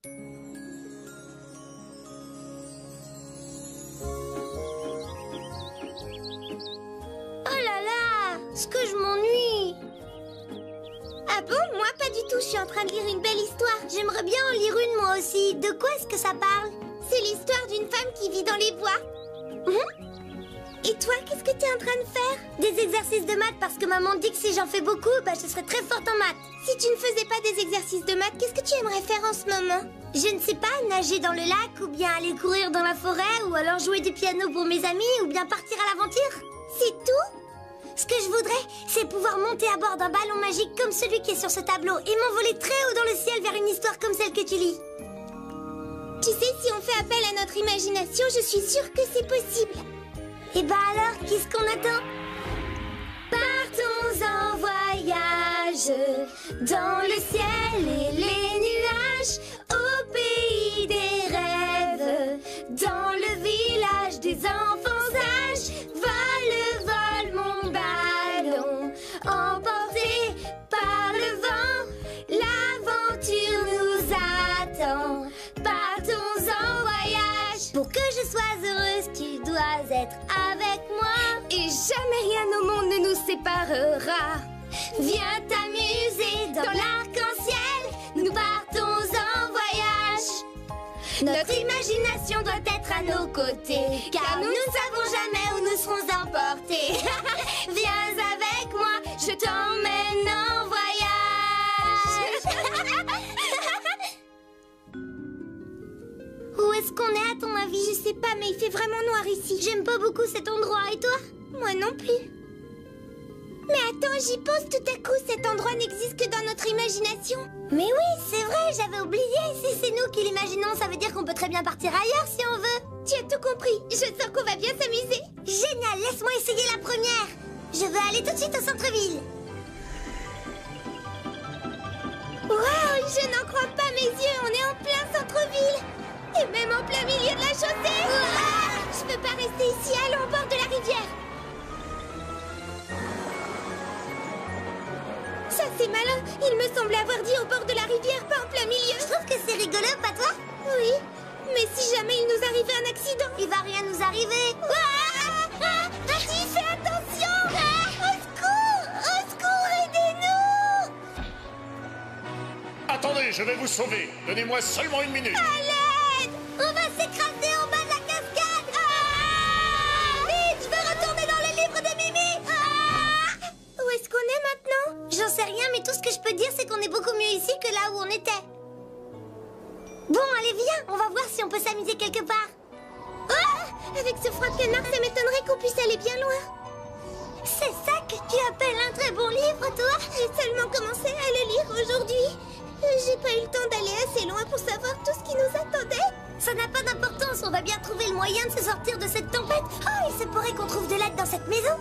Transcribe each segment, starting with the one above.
Oh là là, ce que je m'ennuie. Ah bon? Moi, pas du tout. Je suis en train de lire une belle histoire. J'aimerais bien en lire une, moi aussi. De quoi est-ce que ça parle? C'est l'histoire d'une femme qui vit dans les bois. Et toi, qu'est-ce que tu es en train de faire? Des exercices de maths, parce que maman dit que si j'en fais beaucoup, bah, je serais très forte en maths. Si tu ne faisais pas des exercices de maths, qu'est-ce que tu aimerais faire en ce moment? Je ne sais pas, nager dans le lac, ou bien aller courir dans la forêt, ou alors jouer du piano pour mes amis, ou bien partir à l'aventure. C'est tout? Ce que je voudrais, c'est pouvoir monter à bord d'un ballon magique comme celui qui est sur ce tableau et m'envoler très haut dans le ciel vers une histoire comme celle que tu lis. Tu sais, si on fait appel à notre imagination, je suis sûre que c'est possible. Et bah alors, qu'est-ce qu'on attend? Partons en voyage dans le ciel et les nuages, au pays des rêves, dans le village des enfants sages. Vole mon ballon, emporté par le vent, l'aventure nous attend. Partons en voyage. Pour que je sois heureuse, tu dois être avec moi. Et jamais rien au monde ne nous séparera. Viens t'amuser dans l'arc-en-ciel. Nous partons en voyage. Notre imagination doit être à nos côtés, car nous ne savons jamais où nous serons emportés. Viens avec moi, je t'emmène en voyage. Où est-ce qu'on est à ton avis? Je sais pas, mais il fait vraiment noir ici. J'aime pas beaucoup cet endroit, et toi? Moi non plus. Mais attends, j'y pense tout à coup, cet endroit n'existe que dans notre imagination. Mais oui, c'est vrai, j'avais oublié. Si c'est nous qui l'imaginons, ça veut dire qu'on peut très bien partir ailleurs si on veut. Tu as tout compris, je sens qu'on va bien s'amuser. Génial, laisse-moi essayer la première. Je veux aller tout de suite au centre-ville. Waouh, je n'en crois pas mes yeux, on est en plein centre-ville. Et même en plein milieu de la chaussée. Ouah, je peux pas rester ici, allons au bord de la rivière. Ça c'est malin, il me semblait avoir dit au bord de la rivière, pas en plein milieu. Je trouve que c'est rigolo, pas toi? Oui, mais si jamais il nous arrivait un accident. Il va rien nous arriver. Vas-y, fais attention. Au secours, aidez-nous. Attendez, je vais vous sauver. Donnez-moi seulement une minute. À l'aide. On va s'écraser en bas de la cascade. Vite, je veux retourner dans le livre de Mimi. Où est-ce qu'on est maintenant? J'en sais rien, mais tout ce que je peux dire, c'est qu'on est beaucoup mieux ici que là où on était. Bon, allez, viens, on va voir si on peut s'amuser quelque part. Avec ce froid de canard, ça m'étonnerait qu'on puisse aller bien loin. C'est ça que tu appelles un très bon livre, toi? J'ai seulement commencé à le lire aujourd'hui. J'ai pas eu le temps d'aller assez loin pour savoir tout ce qui nous attendait. Ça n'a pas d'importance, on va bien trouver le moyen de se sortir de cette tempête. Oh, il se pourrait qu'on trouve de l'aide dans cette maison.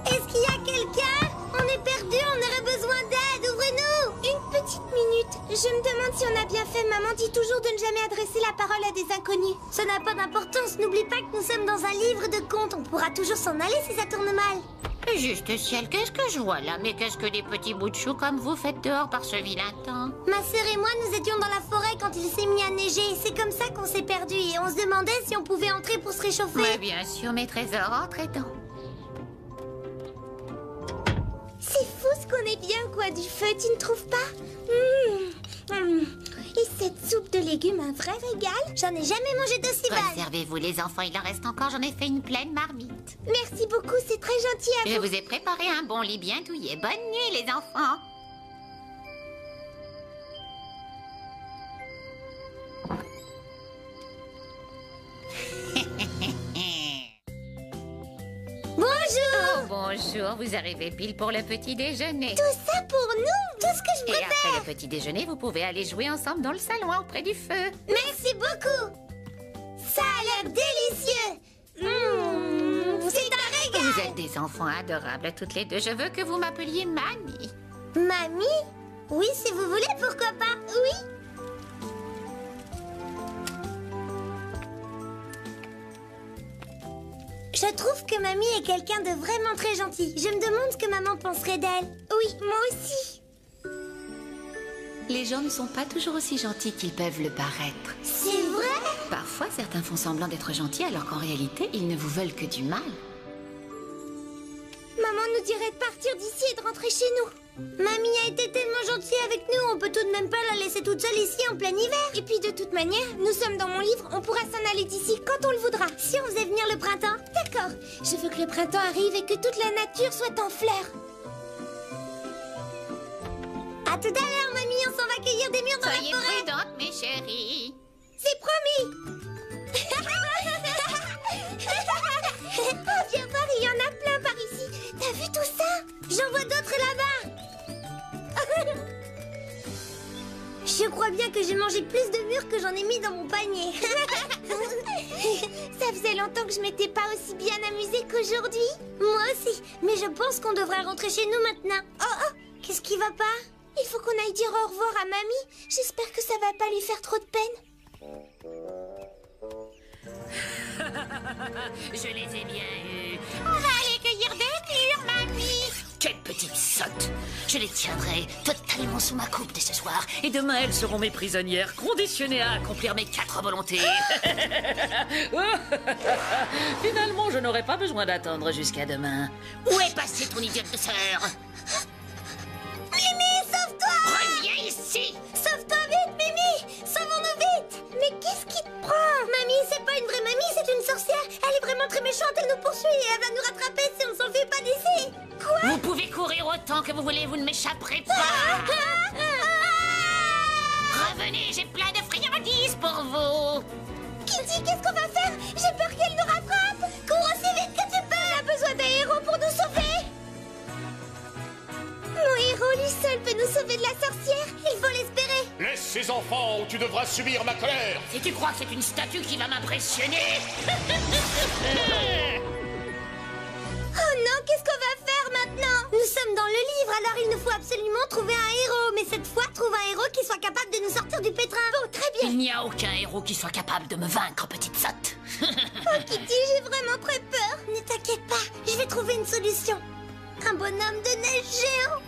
Est-ce qu'il y a quelqu'un? On est perdu, on aurait besoin d'aide, ouvrez-nous! Une petite minute, je me demande si on a bien fait. Maman dit toujours de ne jamais adresser la parole à des inconnus. Ça n'a pas d'importance, n'oublie pas que nous sommes dans un livre de contes. On pourra toujours s'en aller si ça tourne mal. Juste ciel, qu'est-ce que je vois là? Mais qu'est-ce que des petits bouts de chou comme vous faites dehors par ce vilain temps? Ma sœur et moi, nous étions dans la forêt quand il s'est mis à neiger. C'est comme ça qu'on s'est perdus et on se demandait si on pouvait entrer pour se réchauffer. Mais bien sûr, mes trésors, entrez donc. C'est fou ce qu'on est bien, quoi, du feu, tu ne trouves pas? Et cette soupe de légumes, un vrai régal. J'en ai jamais mangé d'aussi bonne. Conservez-vous les enfants, il en reste encore, j'en ai fait une pleine marmite. Merci beaucoup, c'est très gentil à vous. Je vous ai préparé un bon lit bien douillet. Bonne nuit les enfants. Bonjour. Oh, bonjour, vous arrivez pile pour le petit déjeuner. Tout ça pour nous, tout ce que je Et préfère. après le petit déjeuner, vous pouvez aller jouer ensemble dans le salon auprès du feu. Merci beaucoup. Ça a l'air délicieux. C'est un régal. Vous êtes des enfants adorables toutes les deux. Je veux que vous m'appeliez Mamie. Mamie? Oui, si vous voulez, pourquoi pas? Oui. Je trouve que Mamie est quelqu'un de vraiment très gentil. Je me demande ce que maman penserait d'elle. Oui, moi aussi. Les gens ne sont pas toujours aussi gentils qu'ils peuvent le paraître. C'est vrai? Parfois, certains font semblant d'être gentils alors qu'en réalité, ils ne vous veulent que du mal. Maman nous dirait de partir d'ici et de rentrer chez nous. Mamie a été tellement gentille avec nous, on peut tout de même pas la laisser toute seule ici en plein hiver. Et puis de toute manière, nous sommes dans mon livre, on pourra s'en aller d'ici quand on le voudra. Si on faisait venir le printemps, d'accord. Je veux que le printemps arrive et que toute la nature soit en fleurs. À tout à l'heure, mamie, on s'en va cueillir des mûres dans Soyez la forêt. prudente, mes chéris. C'est promis. Oh, viens voir, il y en a plein par ici. T'as vu tout ça? J'en vois d'autres là-bas. Je crois bien que j'ai mangé plus de mûres que j'en ai mis dans mon panier. Ça faisait longtemps que je m'étais pas aussi bien amusée qu'aujourd'hui. Moi aussi, mais je pense qu'on devrait rentrer chez nous maintenant. Oh, qu'est-ce qui va pas? Il faut qu'on aille dire au revoir à mamie. J'espère que ça va pas lui faire trop de peine. Je les ai bien eus. On va aller cueillir des mûres, mamie. Quelle petite sotte! Je les tiendrai totalement sous ma coupe dès ce soir, et demain elles seront mes prisonnières, conditionnées à accomplir mes 4 volontés. Finalement, je n'aurai pas besoin d'attendre jusqu'à demain. Où est passée ton idiote de sœur? Mimi, sauve-toi! Reviens ici! Sauve-toi vite, Mimi! Sauvons-nous vite! Mais qu'est-ce qui te prend? Mamie, c'est pas une vraie mamie, c'est une sorcière. Elle est vraiment très méchante, elle nous poursuit et elle va nous rattraper si on s'en fait pas d'ici. Quoi? Vous pouvez courir autant que vous voulez, vous ne m'échapperez pas! Revenez, j'ai plein de friandises pour vous! Kitty, qu'est-ce qu'on va faire? J'ai peur qu'elle nous rattrape! Cours aussi vite que tu peux! On a besoin d'un héros pour nous sauver! Mon héros, lui seul, peut nous sauver de la sorcière. Il faut l'espérer. Laisse ces enfants ou tu devras subir ma colère. Si tu crois que c'est une statue qui va m'impressionner... Oh non, qu'est-ce qu'on va faire maintenant? Nous sommes dans le livre, alors il nous faut absolument trouver un héros. Mais cette fois, trouve un héros qui soit capable de nous sortir du pétrin. Bon, très bien. Il n'y a aucun héros qui soit capable de me vaincre, petite sotte. Oh, Kitty, j'ai vraiment très peur. Ne t'inquiète pas, je vais trouver une solution. Un bonhomme de neige géant.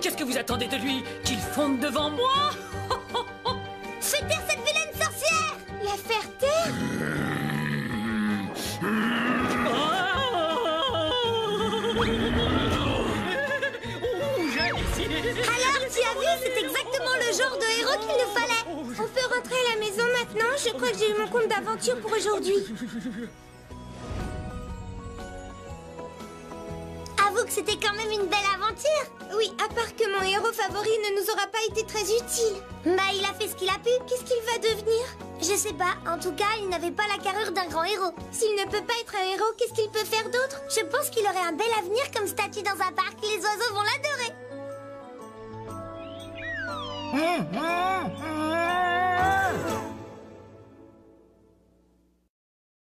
Qu'est-ce que vous attendez de lui? Qu'il fonde devant moi? Fais taire cette vilaine sorcière. La faire taire? Alors, tu as vu, c'est exactement le genre de héros qu'il nous fallait. On peut rentrer à la maison maintenant. Je crois que j'ai eu mon compte d'aventure pour aujourd'hui. Avoue que c'était quand même une belle aventure. Oui, à part que mon héros favori ne nous aura pas été très utile. Bah, il a fait ce qu'il a pu. Qu'est-ce qu'il va devenir? Je sais pas. En tout cas, il n'avait pas la carrure d'un grand héros. S'il ne peut pas être un héros, qu'est-ce qu'il peut faire d'autre? Je pense qu'il aurait un bel avenir comme statue dans un parc. Les oiseaux vont l'adorer.